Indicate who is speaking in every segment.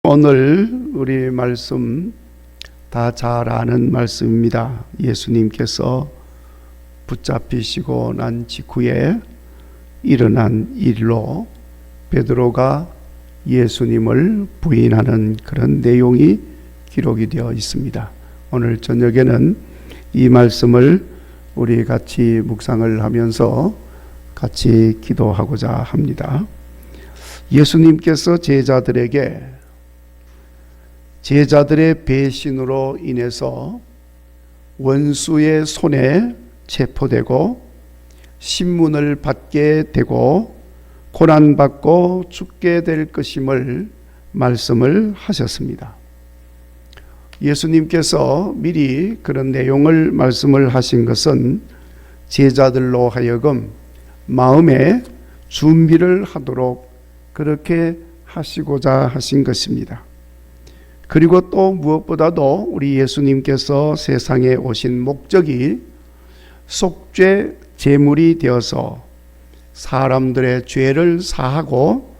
Speaker 1: 오늘 우리 말씀 다 잘 아는 말씀입니다. 예수님께서 붙잡히시고 난 직후에 일어난 일로 베드로가 예수님을 부인하는 그런 내용이 기록이 되어 있습니다. 오늘 저녁에는 이 말씀을 우리 같이 묵상을 하면서 같이 기도하고자 합니다. 예수님께서 제자들의 배신으로 인해서 원수의 손에 체포되고 신문을 받게 되고 고난받고 죽게 될 것임을 말씀을 하셨습니다. 예수님께서 미리 그런 내용을 말씀을 하신 것은 제자들로 하여금 마음에 준비를 하도록 그렇게 하시고자 하신 것입니다. 그리고 또 무엇보다도 우리 예수님께서 세상에 오신 목적이 속죄 제물이 되어서 사람들의 죄를 사하고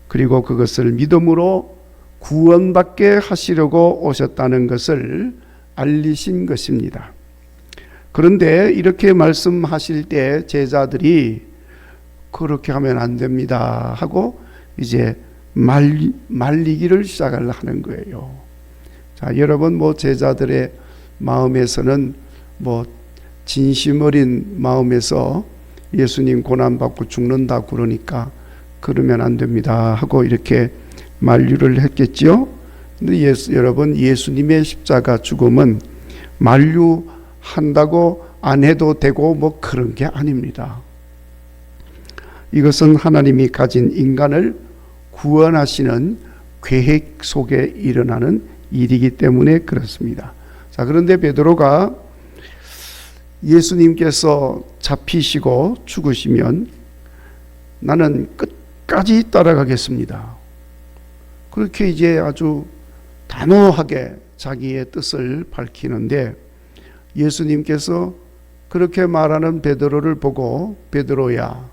Speaker 1: 그리고 그것을 믿음으로 구원받게 하시려고 오셨다는 것을 알리신 것입니다. 그런데 이렇게 말씀하실 때 제자들이 그렇게 하면 안 됩니다 하고 이제 말리기를 시작을 하는 거예요. 자, 여러분 제자들의 마음에서는 진심 어린 마음에서 예수님 고난받고 죽는다 그러니까 그러면 안 됩니다 하고 이렇게 만류를 했겠죠. 근데 여러분, 예수님의 십자가 죽음은 만류한다고 안 해도 되고 그런 게 아닙니다. 이것은 하나님이 가진 인간을 구원하시는 계획 속에 일어나는 일이기 때문에 그렇습니다. 자, 그런데 베드로가 예수님께서 잡히시고 죽으시면 나는 끝까지 따라가겠습니다. 그렇게 이제 아주 단호하게 자기의 뜻을 밝히는데 예수님께서 그렇게 말하는 베드로를 보고 베드로야,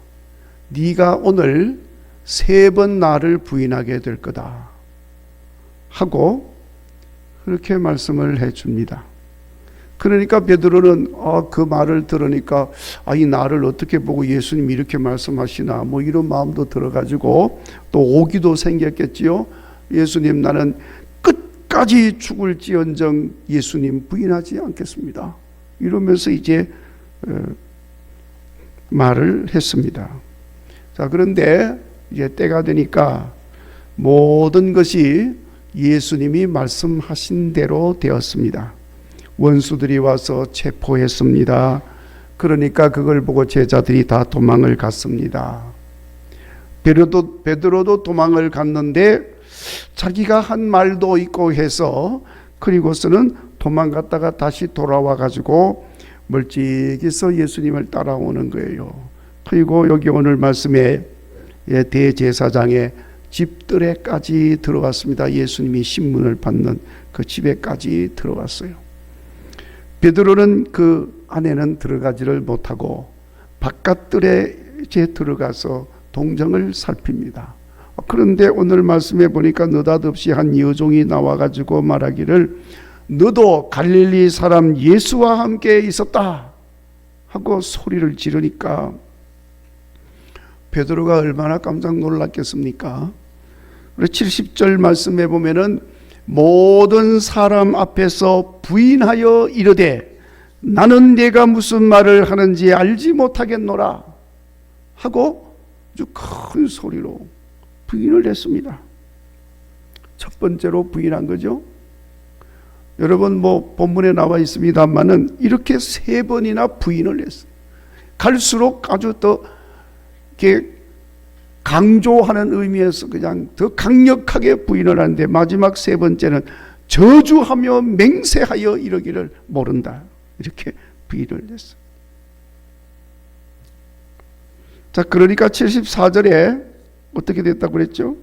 Speaker 1: 네가 오늘 3번 나를 부인하게 될 거다 하고 그렇게 말씀을 해줍니다. 그러니까 베드로는 그 말을 들으니까 이 나를 어떻게 보고 예수님이 이렇게 말씀하시나 이런 마음도 들어가지고 또 오기도 생겼겠지요. 예수님, 나는 끝까지 죽을지언정 예수님 부인하지 않겠습니다 이러면서 이제 말을 했습니다. 자, 그런데 이제 때가 되니까 모든 것이 예수님이 말씀하신 대로 되었습니다. 원수들이 와서 체포했습니다. 그러니까 그걸 보고 제자들이 다 도망을 갔습니다. 베드로도 도망을 갔는데 자기가 한 말도 있고 해서 그리고서는 도망갔다가 다시 돌아와 가지고 멀찍이서 예수님을 따라오는 거예요. 그리고 여기 오늘 말씀에 대제사장의 집들에까지 들어갔습니다. 예수님이 신문을 받는 그 집에까지 들어갔어요. 베드로는 그 안에는 들어가지를 못하고 바깥들에 이제 들어가서 동정을 살핍니다. 그런데 오늘 말씀에 보니까 느닷없이 한 여종이 나와가지고 말하기를 너도 갈릴리 사람 예수와 함께 있었다 하고 소리를 지르니까 베드로가 얼마나 깜짝 놀랐겠습니까? 70절 말씀에 보면은 모든 사람 앞에서 부인하여 이르되 나는 네가 무슨 말을 하는지 알지 못하겠노라 하고 아주 큰 소리로 부인을 했습니다. 첫 번째로 부인한 거죠. 여러분 본문에 나와 있습니다만은 이렇게 3번이나 부인을 했어요. 갈수록 아주 더 이렇게 강조하는 의미에서 그냥 더 강력하게 부인을 하는데 마지막 3번째는 저주하며 맹세하여 이러기를 모른다 이렇게 부인을 했어요. 자, 그러니까 74절에 어떻게 됐다고 그랬죠?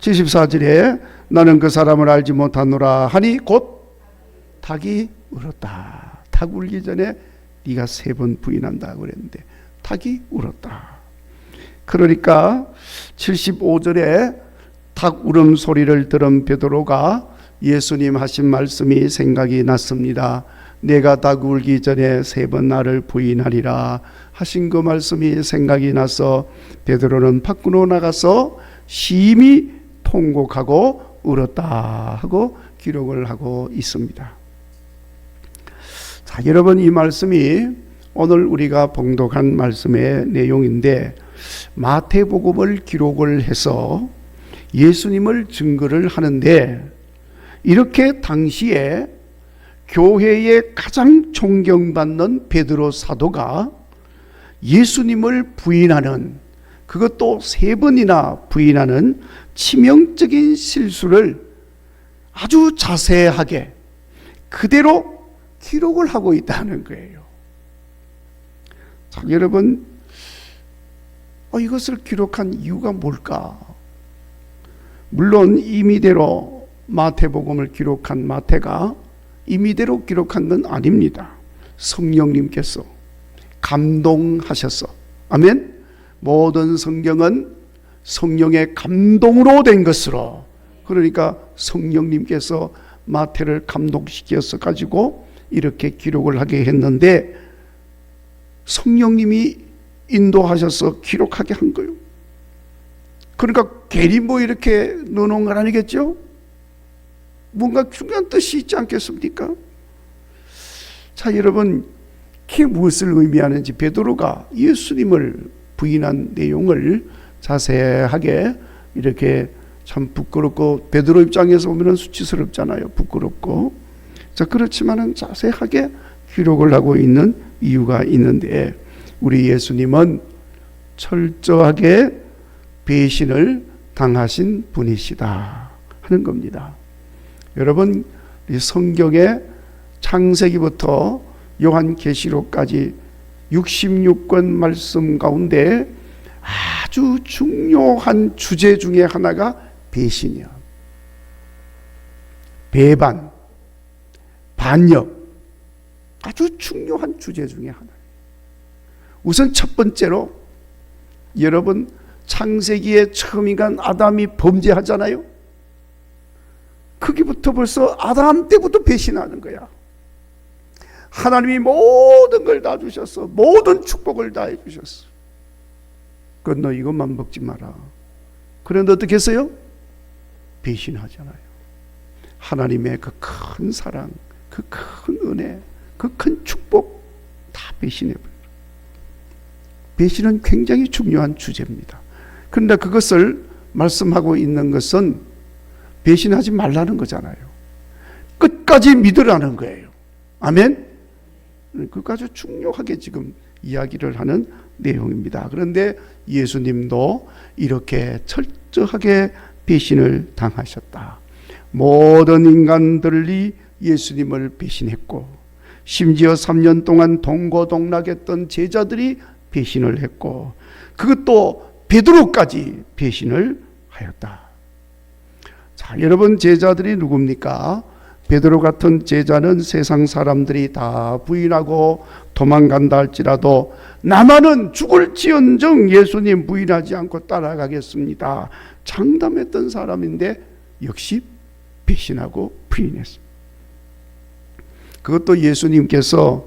Speaker 1: 74절에 나는 그 사람을 알지 못하노라 하니 곧 닭이 울었다. 닭 울기 전에 네가 3번 부인한다고 그랬는데 닭이 울었다. 그러니까 75절에 닭 울음소리를 들은 베드로가 예수님 하신 말씀이 생각이 났습니다. 내가 닭 울기 전에 3번 나를 부인하리라 하신 그 말씀이 생각이 나서 베드로는 밖으로 나가서 심히 통곡하고 울었다 하고 기록을 하고 있습니다. 자, 여러분, 이 말씀이 오늘 우리가 봉독한 말씀의 내용인데 마태복음을 기록을 해서 예수님을 증거를 하는데 이렇게 당시에 교회에 가장 존경받는 베드로 사도가 예수님을 부인하는, 그것도 3번이나 부인하는 치명적인 실수를 아주 자세하게 그대로 기록을 하고 있다는 거예요. 자, 여러분, 이것을 기록한 이유가 뭘까? 물론 임의대로 마태복음을 기록한 마태가 임의대로 기록한 건 아닙니다. 성령님께서 감동하셔서, 아멘. 모든 성경은 성령의 감동으로 된 것으로, 그러니까 성령님께서 마태를 감동시켜서 가지고 이렇게 기록을 하게 했는데 성령님이 인도하셔서 기록하게 한 거예요. 그러니까 괜히 이렇게 넣어놓은 건 아니겠죠? 뭔가 중요한 뜻이 있지 않겠습니까? 자, 여러분, 그게 무엇을 의미하는지 베드로가 예수님을 부인한 내용을 자세하게 이렇게 참 부끄럽고, 베드로 입장에서 보면 수치스럽잖아요. 부끄럽고. 자, 그렇지만은 자세하게 기록을 하고 있는 이유가 있는데, 우리 예수님은 철저하게 배신을 당하신 분이시다 하는 겁니다. 여러분, 이 성경의 창세기부터 요한계시록까지 66권 말씀 가운데 아주 중요한 주제 중에 하나가 배신이야. 배반, 반역, 아주 중요한 주제 중에 하나예요. 우선 첫 번째로, 여러분, 창세기에 처음 인간 아담이 범죄하잖아요. 거기부터 벌써 아담 때부터 배신하는 거야. 하나님이 모든 걸 다 주셨어. 모든 축복을 다 해주셨어. 너 이것만 먹지 마라. 그런데 어떻게 했어요? 배신하잖아요. 하나님의 그 큰 사랑, 그 큰 은혜, 그 큰 축복 다 배신해버려요. 배신은 굉장히 중요한 주제입니다. 그런데 그것을 말씀하고 있는 것은 배신하지 말라는 거잖아요. 끝까지 믿으라는 거예요. 아멘? 그까지 중요하게 지금 이야기를 하는 내용입니다. 그런데 예수님도 이렇게 철저하게 배신을 당하셨다. 모든 인간들이 예수님을 배신했고, 심지어 3년 동안 동고동락했던 제자들이 배신을 했고, 그것도 베드로까지 배신을 하였다. 자, 여러분, 제자들이 누굽니까? 베드로 같은 제자는 세상 사람들이 다 부인하고 도망간다 할지라도 나만은 죽을지언정 예수님 부인하지 않고 따라가겠습니다. 장담했던 사람인데 역시 배신하고 부인했습니다. 그것도 예수님께서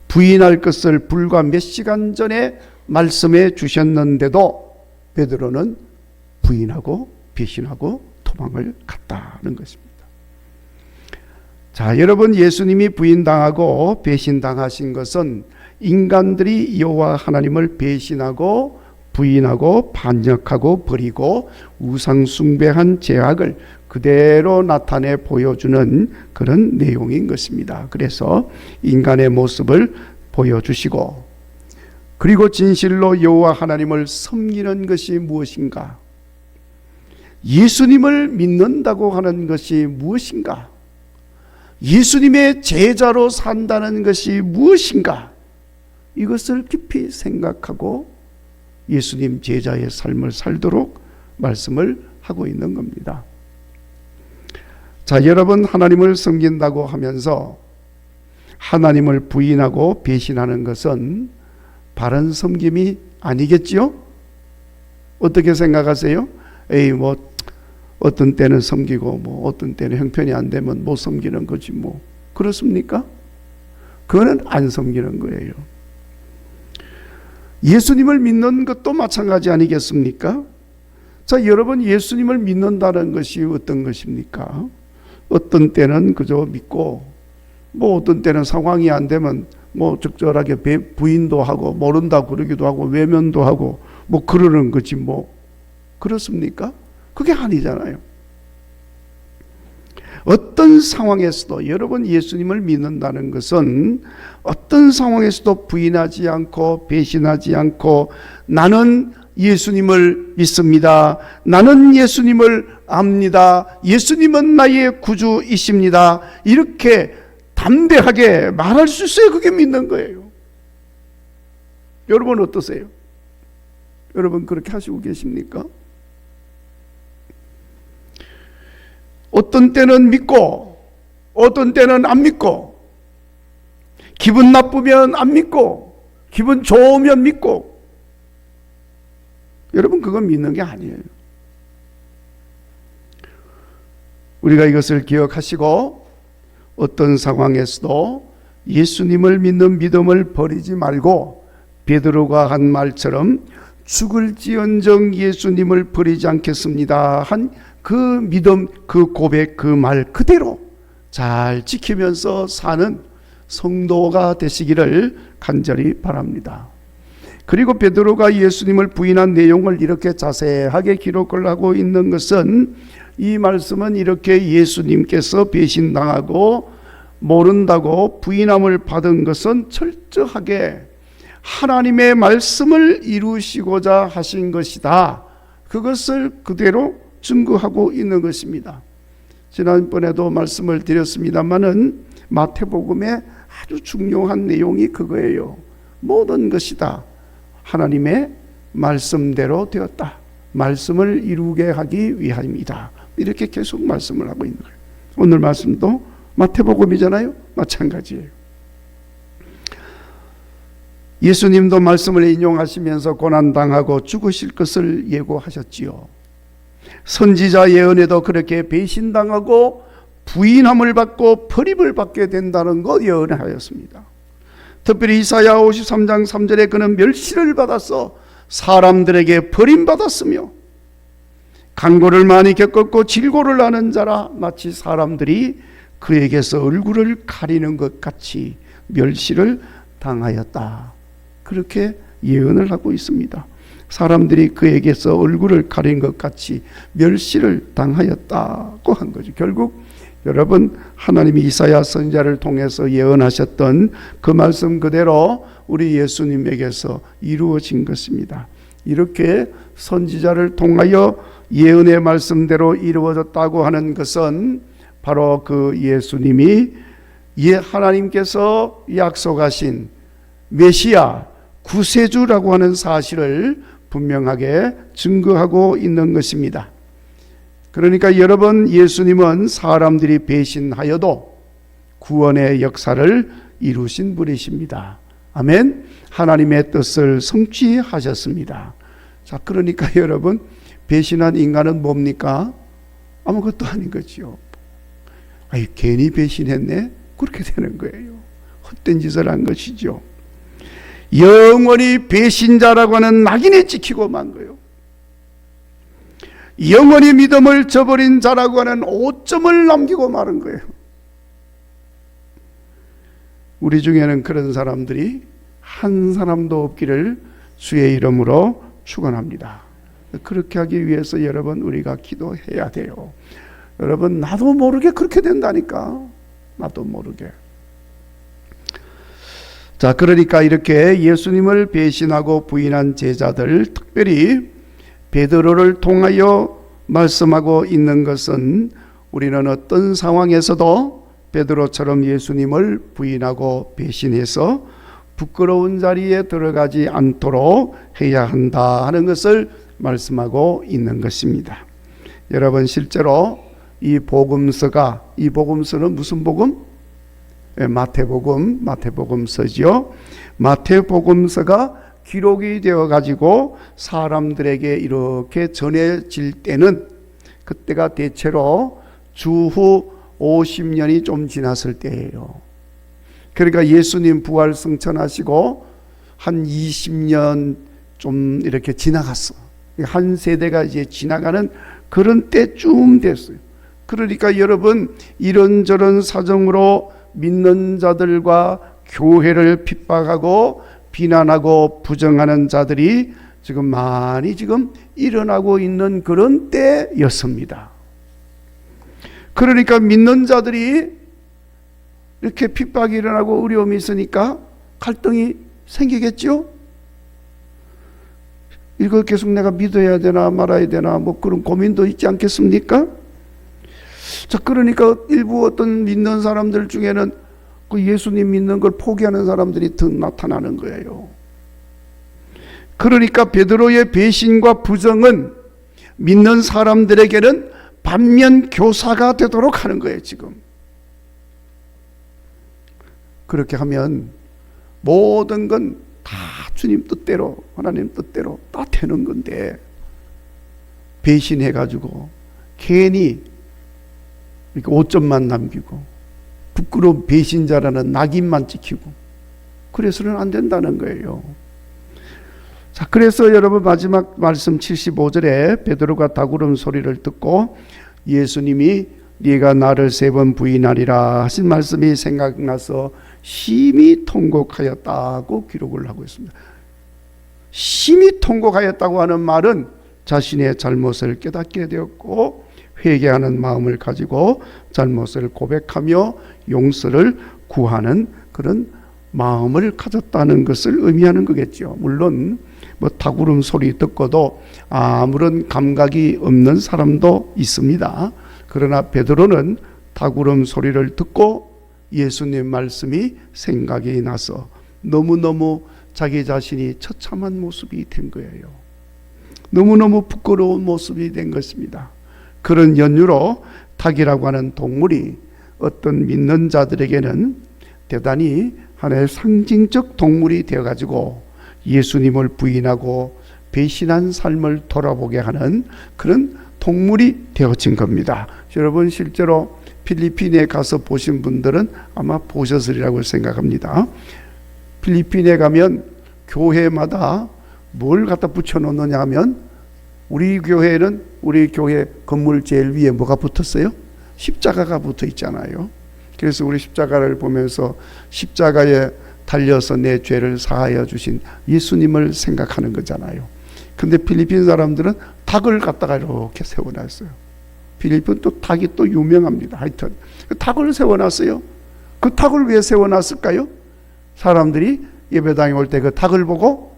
Speaker 1: 부인할 것을 불과 몇 시간 전에 말씀해 주셨는데도 베드로는 부인하고 배신하고 도망을 갔다는 것입니다. 자, 여러분, 예수님이 부인당하고 배신당하신 것은 인간들이 여호와 하나님을 배신하고 부인하고 반역하고 버리고 우상 숭배한 죄악을 그대로 나타내 보여주는 그런 내용인 것입니다. 그래서 인간의 모습을 보여주시고, 그리고 진실로 여호와 하나님을 섬기는 것이 무엇인가? 예수님을 믿는다고 하는 것이 무엇인가? 예수님의 제자로 산다는 것이 무엇인가? 이것을 깊이 생각하고 예수님 제자의 삶을 살도록 말씀을 하고 있는 겁니다. 자, 여러분, 하나님을 섬긴다고 하면서 하나님을 부인하고 배신하는 것은 바른 섬김이 아니겠지요? 어떻게 생각하세요? 어떤 때는 섬기고 뭐 어떤 때는 형편이 안 되면 못 섬기는 거지 뭐. 그렇습니까? 그거는 안 섬기는 거예요. 예수님을 믿는 것도 마찬가지 아니겠습니까? 자, 여러분, 예수님을 믿는다는 것이 어떤 것입니까? 어떤 때는 그저 믿고 뭐 어떤 때는 상황이 안 되면 뭐 적절하게 부인도 하고 모른다 그러기도 하고 외면도 하고 뭐 그러는 거지 뭐. 그렇습니까? 그게 아니잖아요. 어떤 상황에서도 여러분 예수님을 믿는다는 것은 어떤 상황에서도 부인하지 않고 배신하지 않고 나는 예수님을 믿습니다. 나는 예수님을 압니다. 예수님은 나의 구주이십니다. 이렇게 담대하게 말할 수 있어요. 그게 믿는 거예요. 여러분 어떠세요? 여러분 그렇게 하시고 계십니까? 어떤 때는 믿고 어떤 때는 안 믿고 기분 나쁘면 안 믿고 기분 좋으면 믿고 여러분 그건 믿는 게 아니에요. 우리가 이것을 기억하시고 어떤 상황에서도 예수님을 믿는 믿음을 버리지 말고 베드로가 한 말처럼 죽을지언정 예수님을 버리지 않겠습니다 한 그 믿음, 그 고백, 그 말 그대로 잘 지키면서 사는 성도가 되시기를 간절히 바랍니다. 그리고 베드로가 예수님을 부인한 내용을 이렇게 자세하게 기록을 하고 있는 것은 이 말씀은 이렇게 예수님께서 배신당하고 모른다고 부인함을 받은 것은 철저하게 하나님의 말씀을 이루시고자 하신 것이다. 그것을 그대로 증거하고 있는 것입니다. 지난번에도 말씀을 드렸습니다마는 마태복음의 아주 중요한 내용이 그거예요. 모든 것이 다 하나님의 말씀대로 되었다. 말씀을 이루게 하기 위함이다. 이렇게 계속 말씀을 하고 있는 거예요. 오늘 말씀도 마태복음이잖아요. 마찬가지예요. 예수님도 말씀을 인용하시면서 고난당하고 죽으실 것을 예고하셨지요. 선지자 예언에도 그렇게 배신당하고 부인함을 받고 버림을 받게 된다는 것 예언하였습니다. 특별히 이사야 53장 3절에 그는 멸시를 받아서 사람들에게 버림받았으며 간고를 많이 겪었고 질고를 하는 자라 마치 사람들이 그에게서 얼굴을 가리는 것 같이 멸시를 당하였다. 그렇게 예언을 하고 있습니다. 사람들이 그에게서 얼굴을 가린 것 같이 멸시를 당하였다고 한 거죠. 결국 여러분 하나님이 이사야 선지자를 통해서 예언하셨던 그 말씀 그대로 우리 예수님에게서 이루어진 것입니다. 이렇게 선지자를 통하여 예언의 말씀대로 이루어졌다고 하는 것은 바로 그 예수님이 하나님께서 약속하신 메시아 구세주라고 하는 사실을 분명하게 증거하고 있는 것입니다. 그러니까 여러분 예수님은 사람들이 배신하여도 구원의 역사를 이루신 분이십니다. 아멘. 하나님의 뜻을 성취하셨습니다. 자, 그러니까 여러분 배신한 인간은 뭡니까? 아무것도 아닌 거지요. 아이, 괜히 배신했네? 그렇게 되는 거예요. 헛된 짓을 한 것이죠. 영원히 배신자라고 하는 낙인에 찍히고 만 거예요. 영원히 믿음을 저버린 자라고 하는 오점을 남기고 마는 거예요. 우리 중에는 그런 사람들이 한 사람도 없기를 주의 이름으로 축원합니다. 그렇게 하기 위해서 여러분 우리가 기도해야 돼요. 여러분 나도 모르게 그렇게 된다니까. 나도 모르게. 자, 그러니까 이렇게 예수님을 배신하고 부인한 제자들, 특별히 베드로를 통하여 말씀하고 있는 것은 우리는 어떤 상황에서도 베드로처럼 예수님을 부인하고 배신해서 부끄러운 자리에 들어가지 않도록 해야 한다 하는 것을 말씀하고 있는 것입니다. 여러분 실제로 이 복음서는 무슨 복음? 마태복음서지요. 마태복음서가 기록이 되어 가지고 사람들에게 이렇게 전해질 때는 그때가 대체로 주후 50년이 좀 지났을 때예요. 그러니까 예수님 부활 승천하시고 한 20년 좀 이렇게 지나갔어. 한 세대가 이제 지나가는 그런 때쯤 됐어요. 그러니까 여러분, 이런저런 사정으로 믿는 자들과 교회를 핍박하고 비난하고 부정하는 자들이 지금 많이 지금 일어나고 있는 그런 때였습니다. 그러니까 믿는 자들이 이렇게 핍박이 일어나고 어려움이 있으니까 갈등이 생기겠죠? 이걸 계속 내가 믿어야 되나 말아야 되나 뭐 그런 고민도 있지 않겠습니까? 자, 그러니까 일부 어떤 믿는 사람들 중에는 그 예수님 믿는 걸 포기하는 사람들이 더 나타나는 거예요. 그러니까 베드로의 배신과 부정은 믿는 사람들에게는 반면 교사가 되도록 하는 거예요, 지금. 그렇게 하면 모든 건 다 주님 뜻대로, 하나님 뜻대로 다 되는 건데, 배신해가지고 괜히 이렇게 오점만 남기고 부끄러운 배신자라는 낙인만 찍히고 그래서는 안 된다는 거예요. 자, 그래서 여러분 마지막 말씀 75절에 베드로가 닭울음 소리를 듣고 예수님이 네가 나를 3번 부인하리라 하신 말씀이 생각나서 심히 통곡하였다고 기록을 하고 있습니다. 심히 통곡하였다고 하는 말은 자신의 잘못을 깨닫게 되었고 회개하는 마음을 가지고 잘못을 고백하며 용서를 구하는 그런 마음을 가졌다는 것을 의미하는 거겠죠. 물론 뭐 닭울음 소리 듣고도 아무런 감각이 없는 사람도 있습니다. 그러나 베드로는 닭울음 소리를 듣고 예수님 말씀이 생각이 나서 너무너무 자기 자신이 처참한 모습이 된 거예요. 너무너무 부끄러운 모습이 된 것입니다. 그런 연유로 닭이라고 하는 동물이 어떤 믿는 자들에게는 대단히 하나의 상징적 동물이 되어가지고 예수님을 부인하고 배신한 삶을 돌아보게 하는 그런 동물이 되어진 겁니다. 여러분 실제로 필리핀에 가서 보신 분들은 아마 보셨으리라고 생각합니다. 필리핀에 가면 교회마다 뭘 갖다 붙여놓느냐 하면 우리 교회는 우리 교회 건물 제일 위에 뭐가 붙었어요? 십자가가 붙어 있잖아요. 그래서 우리 십자가를 보면서 십자가에 달려서 내 죄를 사하여 주신 예수님을 생각하는 거잖아요. 근데 필리핀 사람들은 닭을 갖다가 이렇게 세워놨어요. 필리핀 또 닭이 또 유명합니다. 하여튼 닭을 세워놨어요. 그 닭을 왜 세워놨을까요? 사람들이 예배당에 올 때 그 닭을 보고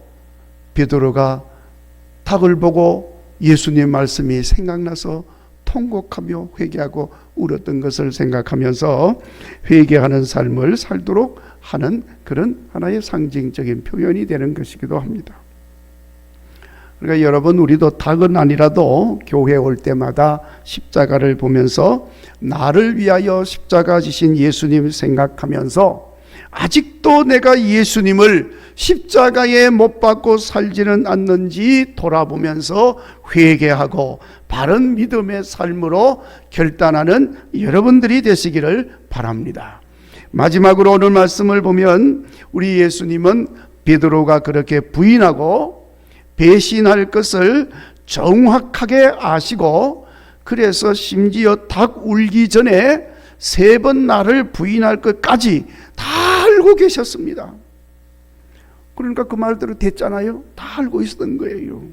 Speaker 1: 베드로가 닭을 보고 예수님 말씀이 생각나서 통곡하며 회개하고 울었던 것을 생각하면서 회개하는 삶을 살도록 하는 그런 하나의 상징적인 표현이 되는 것이기도 합니다. 그러니까 여러분 우리도 닭은 아니라도 교회 올 때마다 십자가를 보면서 나를 위하여 십자가 지신 예수님 생각하면서 아직도 내가 예수님을 십자가에 못 박고 살지는 않는지 돌아보면서 회개하고 바른 믿음의 삶으로 결단하는 여러분들이 되시기를 바랍니다. 마지막으로 오늘 말씀을 보면 우리 예수님은 베드로가 그렇게 부인하고 배신할 것을 정확하게 아시고 그래서 심지어 닭 울기 전에 3번 나를 부인할 것까지 다 알고 계셨습니다. 그러니까 그 말대로 됐잖아요. 다 알고 있었던 거예요.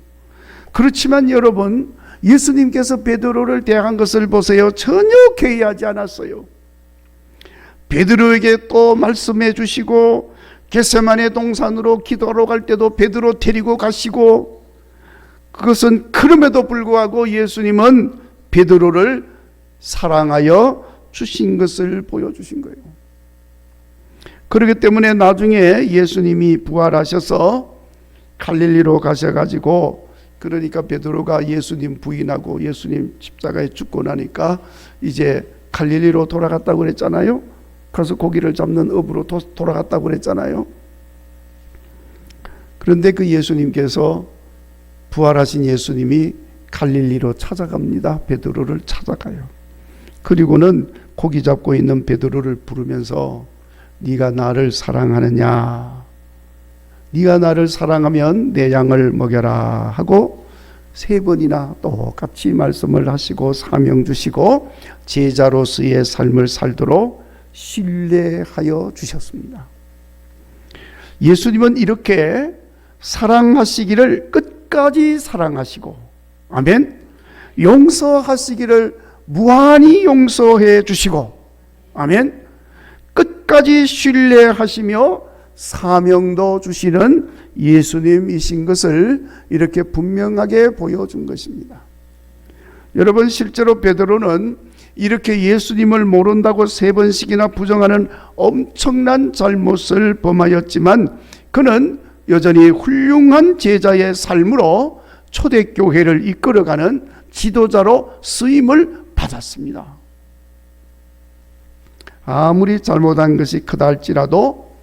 Speaker 1: 그렇지만 여러분 예수님께서 베드로를 대한 것을 보세요. 전혀 개의하지 않았어요. 베드로에게 또 말씀해 주시고 겟세마네 동산으로 기도하러 갈 때도 베드로 데리고 가시고 그것은 그럼에도 불구하고 예수님은 베드로를 사랑하여 주신 것을 보여주신 거예요. 그렇기 때문에 나중에 예수님이 부활하셔서 갈릴리로 가셔가지고 그러니까 베드로가 예수님 부인하고 예수님 십자가에 죽고 나니까 이제 갈릴리로 돌아갔다고 그랬잖아요. 가서 고기를 잡는 업으로 돌아갔다고 그랬잖아요. 그런데 그 예수님께서 부활하신 예수님이 갈릴리로 찾아갑니다. 베드로를 찾아가요. 그리고는 고기 잡고 있는 베드로를 부르면서 네가 나를 사랑하느냐? 네가 나를 사랑하면 내 양을 먹여라 하고 3번이나 똑같이 말씀을 하시고 사명 주시고 제자로서의 삶을 살도록 신뢰하여 주셨습니다. 예수님은 이렇게 사랑하시기를 끝까지 사랑하시고, 아멘, 용서하시기를 무한히 용서해 주시고, 아멘, 끝까지 신뢰하시며 사명도 주시는 예수님이신 것을 이렇게 분명하게 보여준 것입니다. 여러분, 실제로 베드로는 이렇게 예수님을 모른다고 3번씩이나 부정하는 엄청난 잘못을 범하였지만 그는 여전히 훌륭한 제자의 삶으로 초대교회를 이끌어가는 지도자로 쓰임을 받았습니다. 아무리 잘못한 것이 크다 할지라도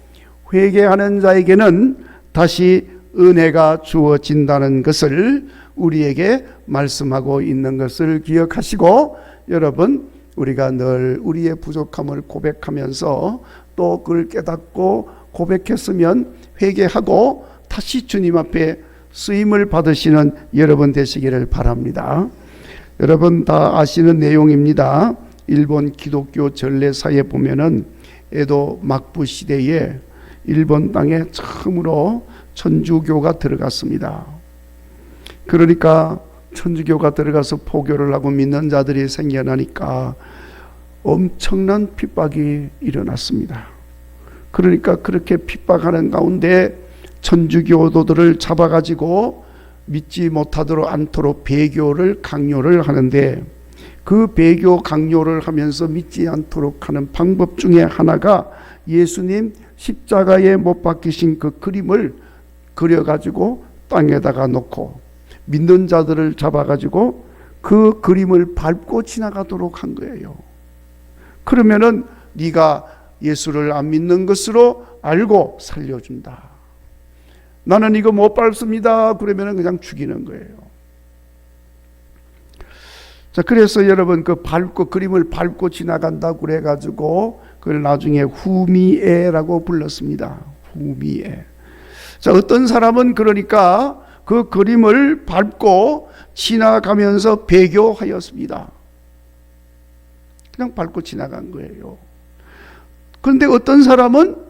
Speaker 1: 회개하는 자에게는 다시 은혜가 주어진다는 것을 우리에게 말씀하고 있는 것을 기억하시고, 여러분, 우리가 늘 우리의 부족함을 고백하면서 또 그걸 깨닫고 고백했으면 회개하고 다시 주님 앞에 쓰임을 받으시는 여러분 되시기를 바랍니다. 여러분 다 아시는 내용입니다. 일본 기독교 전래사에 보면은 에도 막부 시대에 일본 땅에 처음으로 천주교가 들어갔습니다. 그러니까 천주교가 들어가서 포교를 하고 믿는 자들이 생겨나니까 엄청난 핍박이 일어났습니다. 그러니까 그렇게 핍박하는 가운데 천주교도들을 잡아가지고 믿지 못하도록 않도록 배교를 강요를 하는데, 그 배교 강요를 하면서 믿지 않도록 하는 방법 중에 하나가 예수님 십자가에 못 박히신 그 그림을 그려가지고 땅에다가 놓고 믿는 자들을 잡아가지고 그 그림을 밟고 지나가도록 한 거예요. 그러면은 네가 예수를 안 믿는 것으로 알고 살려준다. 나는 이거 못 밟습니다. 그러면은 그냥 죽이는 거예요. 자, 그래서 여러분 그 그림을 밟고 지나간다고 그래가지고 그걸 나중에 후미에라고 불렀습니다. 후미에. 자, 어떤 사람은 그러니까 그 그림을 밟고 지나가면서 배교하였습니다. 그냥 밟고 지나간 거예요. 그런데 어떤 사람은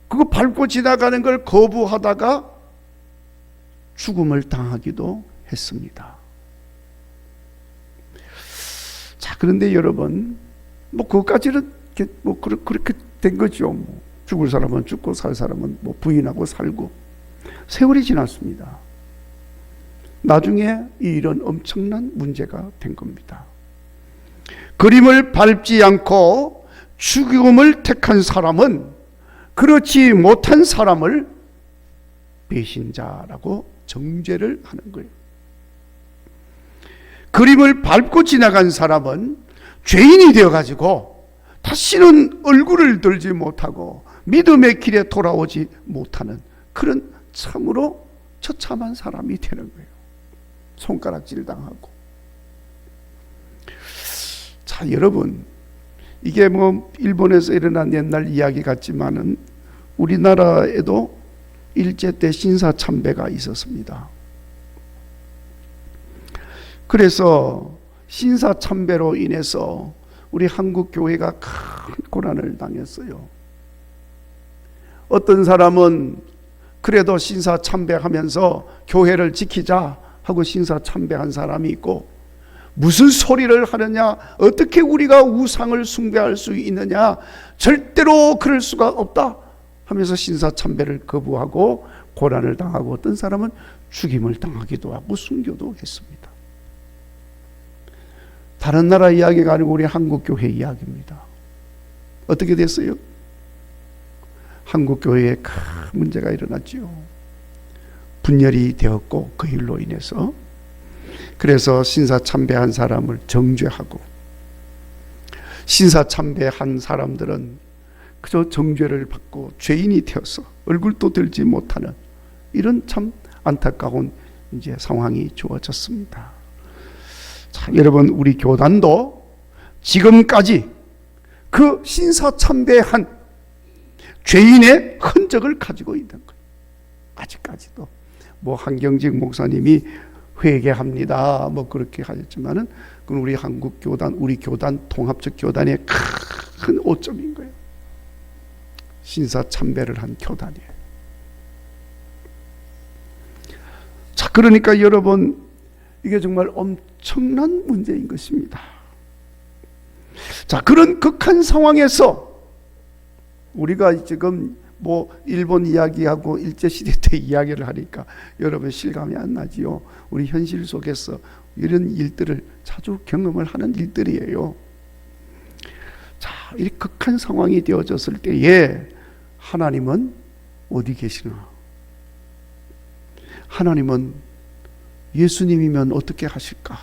Speaker 1: 그거 밟고 지나가는 걸 거부하다가 죽음을 당하기도 했습니다. 자, 그런데 여러분, 그것까지는 그렇게 된 거죠. 죽을 사람은 죽고 살 사람은 부인하고 살고. 세월이 지났습니다. 나중에 이런 엄청난 문제가 된 겁니다. 그림을 밟지 않고 죽음을 택한 사람은 그렇지 못한 사람을 배신자라고 정죄를 하는 거예요. 그림을 밟고 지나간 사람은 죄인이 되어가지고 다시는 얼굴을 들지 못하고 믿음의 길에 돌아오지 못하는 그런 참으로 처참한 사람이 되는 거예요. 손가락질 당하고. 자, 여러분, 이게 일본에서 일어난 옛날 이야기 같지만은 우리나라에도 일제 때 신사참배가 있었습니다. 그래서 신사참배로 인해서 우리 한국 교회가 큰 고난을 당했어요. 어떤 사람은 그래도 신사참배하면서 교회를 지키자 하고 신사참배한 사람이 있고, 무슨 소리를 하느냐, 어떻게 우리가 우상을 숭배할 수 있느냐, 절대로 그럴 수가 없다 하면서 신사참배를 거부하고 고난을 당하고, 어떤 사람은 죽임을 당하기도 하고 순교도 했습니다. 다른 나라 이야기가 아니고 우리 한국 교회 이야기입니다. 어떻게 됐어요? 한국 교회에 큰 문제가 일어났지요. 분열이 되었고, 그 일로 인해서 그래서 신사참배한 사람을 정죄하고, 신사참배한 사람들은 그저 정죄를 받고 죄인이 되어서 얼굴도 들지 못하는 이런 참 안타까운 이제 상황이 주어졌습니다. 여러분, 우리 교단도 지금까지 그 신사참배한 죄인의 흔적을 가지고 있는 거예요. 아직까지도. 뭐 한경직 목사님이 회개합니다, 뭐 그렇게 하셨지만은 그건 우리 한국 교단, 우리 교단, 통합적 교단의 큰 오점인 거예요. 신사참배를 한 교단이에요. 자, 그러니까 여러분, 이게 정말 엄청난 문제인 것입니다. 자, 그런 극한 상황에서 우리가 지금 뭐 일본 이야기하고 일제시대 때 이야기를 하니까 여러분 실감이 안 나지요. 우리 현실 속에서 이런 일들을 자주 경험을 하는 일들이에요. 자, 이 극한 상황이 되어졌을 때에 하나님은 어디 계시나? 하나님은 예수님이면 어떻게 하실까?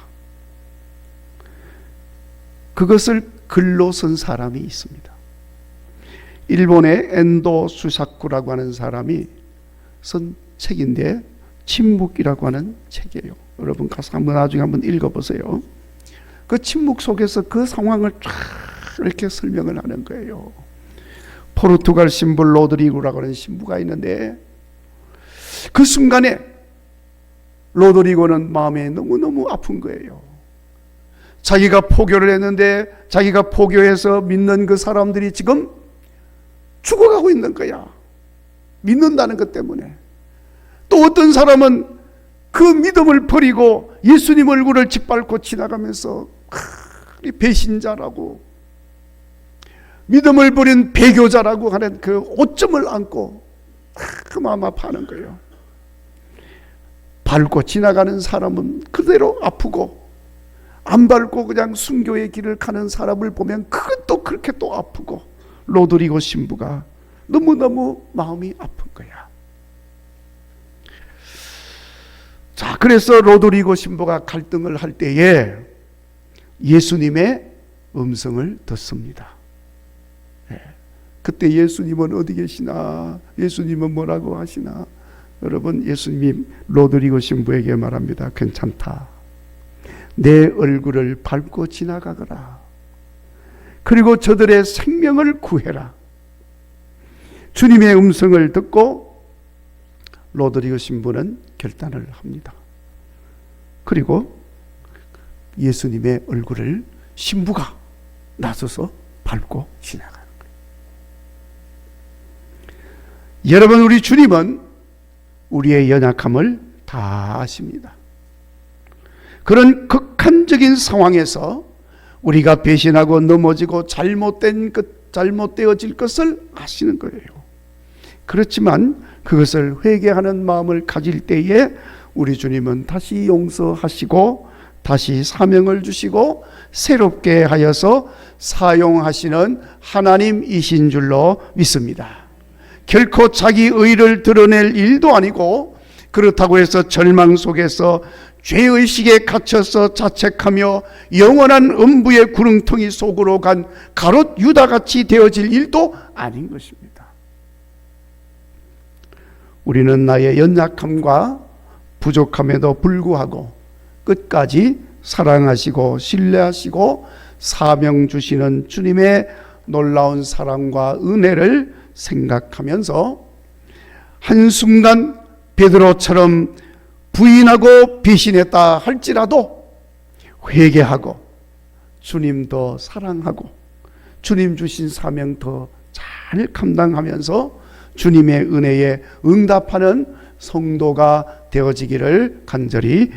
Speaker 1: 그것을 글로 쓴 사람이 있습니다. 일본의 엔도 수사쿠라고 하는 사람이 쓴 책인데 침묵이라고 하는 책이에요. 여러분 가서 나중에 한번 읽어보세요. 그 침묵 속에서 그 상황을 쫙 이렇게 설명을 하는 거예요. 포르투갈 신부 로드리고라고 하는 신부가 있는데 그 순간에 로드리고는 마음에 너무너무 아픈 거예요. 자기가 포교를 했는데 자기가 포교해서 믿는 그 사람들이 지금 죽어가고 있는 거야. 믿는다는 것 때문에. 또 어떤 사람은 그 믿음을 버리고 예수님 얼굴을 짓밟고 지나가면서 배신자라고, 믿음을 버린 배교자라고 하는 그 오점을 안고 그 마음 아파하는 거예요. 밟고 지나가는 사람은 그대로 아프고, 안 밟고 그냥 순교의 길을 가는 사람을 보면 그것도 그렇게 또 아프고, 로드리고 신부가 너무너무 마음이 아픈 거야. 자, 그래서 로드리고 신부가 갈등을 할 때에 예수님의 음성을 듣습니다. 그때 예수님은 어디 계시나? 예수님은 뭐라고 하시나? 여러분, 예수님이 로드리고 신부에게 말합니다. 괜찮다. 내 얼굴을 밟고 지나가거라. 그리고 저들의 생명을 구해라. 주님의 음성을 듣고 로드리고 신부는 결단을 합니다. 그리고 예수님의 얼굴을 신부가 나서서 밟고 지나가는 거예요. 여러분, 우리 주님은 우리의 연약함을 다 아십니다. 그런 극한적인 상황에서 우리가 배신하고 넘어지고 잘못되어질 것을 아시는 거예요. 그렇지만 그것을 회개하는 마음을 가질 때에 우리 주님은 다시 용서하시고 다시 사명을 주시고 새롭게 하여서 사용하시는 하나님이신 줄로 믿습니다. 결코 자기 의를 드러낼 일도 아니고, 그렇다고 해서 절망 속에서 죄의식에 갇혀서 자책하며 영원한 음부의 구렁텅이 속으로 간 가롯 유다같이 되어질 일도 아닌 것입니다. 우리는 나의 연약함과 부족함에도 불구하고 끝까지 사랑하시고 신뢰하시고 사명 주시는 주님의 놀라운 사랑과 은혜를 생각하면서 한순간 베드로처럼 부인하고 배신했다 할지라도 회개하고 주님 더 사랑하고 주님 주신 사명 더 잘 감당하면서 주님의 은혜에 응답하는 성도가 되어지기를 간절히